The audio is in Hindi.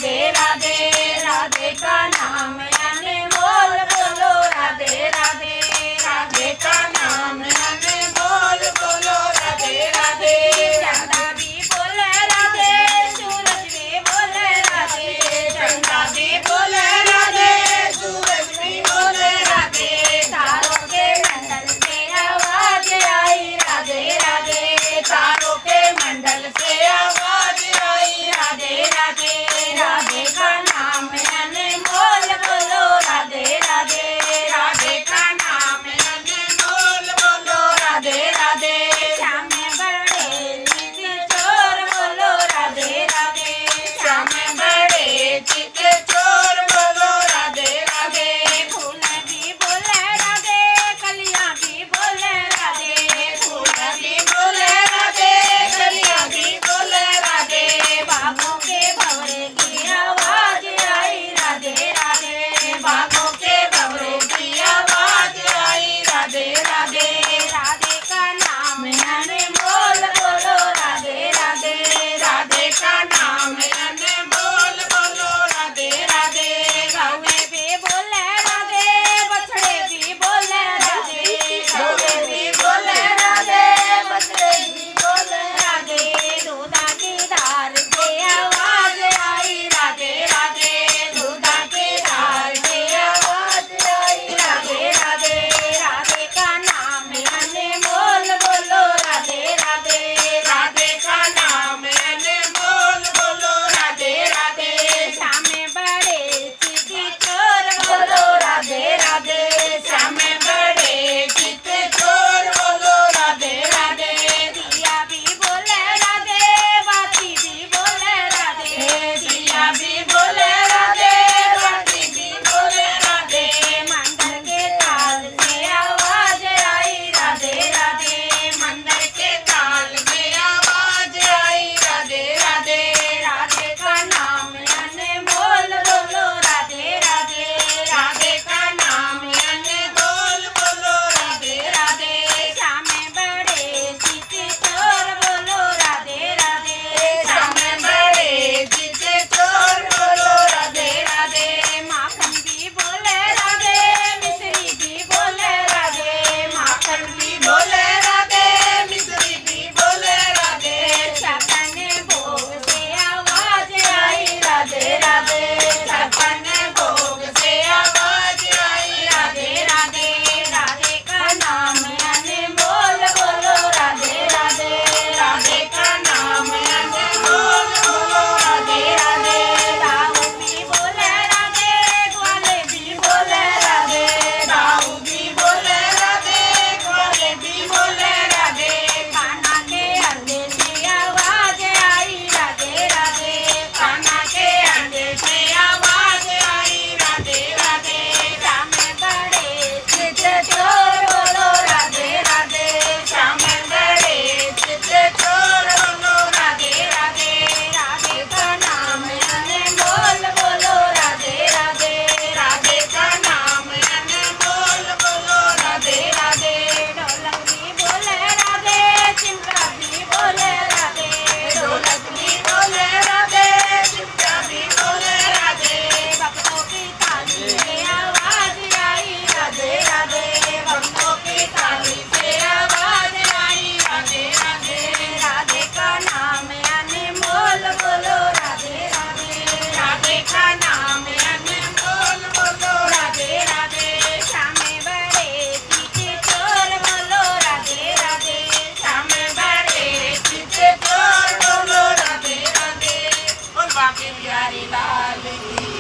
राधे राधे, राधे का नाम अनमोल, बोलो राधे राधे, राधे का नाम अनमोल, बोलो राधे राधे। चंदा भी बोले राधे, सूरज भी बोले राधे, चंदा भी बोले राधे, सूरज भी बोले राधे, तारों के मंडल से आवाज आई राधे राधे, तारों के मंडल से आवाज आई राधे राधे, राधे का नाम अनमोल, बोलो राधे राधे, राधे का नाम अनमोल, बोलो राधे राधे। श्याम बड़े चित चोर, बोलो राधे राधे, श्याम बड़े चित चोर, बोलो राधे राधे। फूल भी बोले राधे, कलियां भी बोले राधे, फूल भी बोले राधे, कलियां भी बोले राधे, बागों के भंवरे की आवाज आई राधे राधे, बागों के भंवरे की आवाज आई राधे राधे, राधे का नाम अनमोल, बोलो राधे राधे, राधे का नाम अनमोल, बोलो राधे राधे। गौवे भी बोले राधे, बछड़े भी बोले राधे, गौवे भी बोले राधे, बछड़े भी बोले राधे, दूधा की धार से आवाज आई राधे राधे, दूधा की धार से आवाज आई राधे राधे, राधे का नाम अनमोल, बोलो राधे राधे, राधे का नाम अनमोल, बोलो राधे राधे। श्याम बड़े चित चोर, बोलो राधे राधे, श्याम बड़े चित चोर, बोलो राधे राधे। दिया भी बोले राधे, बाती भी बोले राधे, दिया भी बोले राधे, बाती भी बोले राधे, मंदिर के ताल से आवाज आई राधे राधे, मंदिर के ताल में आवाज आई राधे राधे, राधे का नाम अनमोल, बोलो राधे राधे, राधे का नाम अनमोल, बोलो राधे राधे। श्याम बड़े चित चोर, बोलो राधे राधे, श्याम बड़े चित चोर, बोलो राधे राधे। माखन भी बोले राधे, मिश्री भी बोले राधे, माखन भी बोले राधे, मिश्री भी बोले राधे, छप्पन भोग से आवाज आई राधे राधे, छप्पन भोग से आवाज आई राधे राधे, राधे का नाम अनमोल, बोलो राधे राधे, राधे का नाम अनमोल, बोलो राधे राधे। दाऊ भी बोले राधे, ग्वाले भी बोले राधे, दाऊ भी बोले राधे, ग्वाले भी बोले राधे, कान्हा के अंडे से आवाज आई राधे राधे, कान्हा के अंडे से आवाज आई राधे राधे। श्याम बड़े चित चोर, बोलो राधे राधे, श्याम बड़े चित चोर, बोलो राधे राधे, राधे का नाम अनमोल, बोलो राधे राधे, राधे का नाम अनमोल, बोलो राधे राधे। ढोलक भी बोले राधे, चिमटा भी बोले राधे, ढोलक भी बोले राधे, चिमटा भी बोले राधे, भक्तों की थाली से आवाज आई राधे राधे, भक्तों की थाली से आवाज आई राधे राधे, राधे का नाम अनमोल, बोलो राधे राधे, राधे का नाम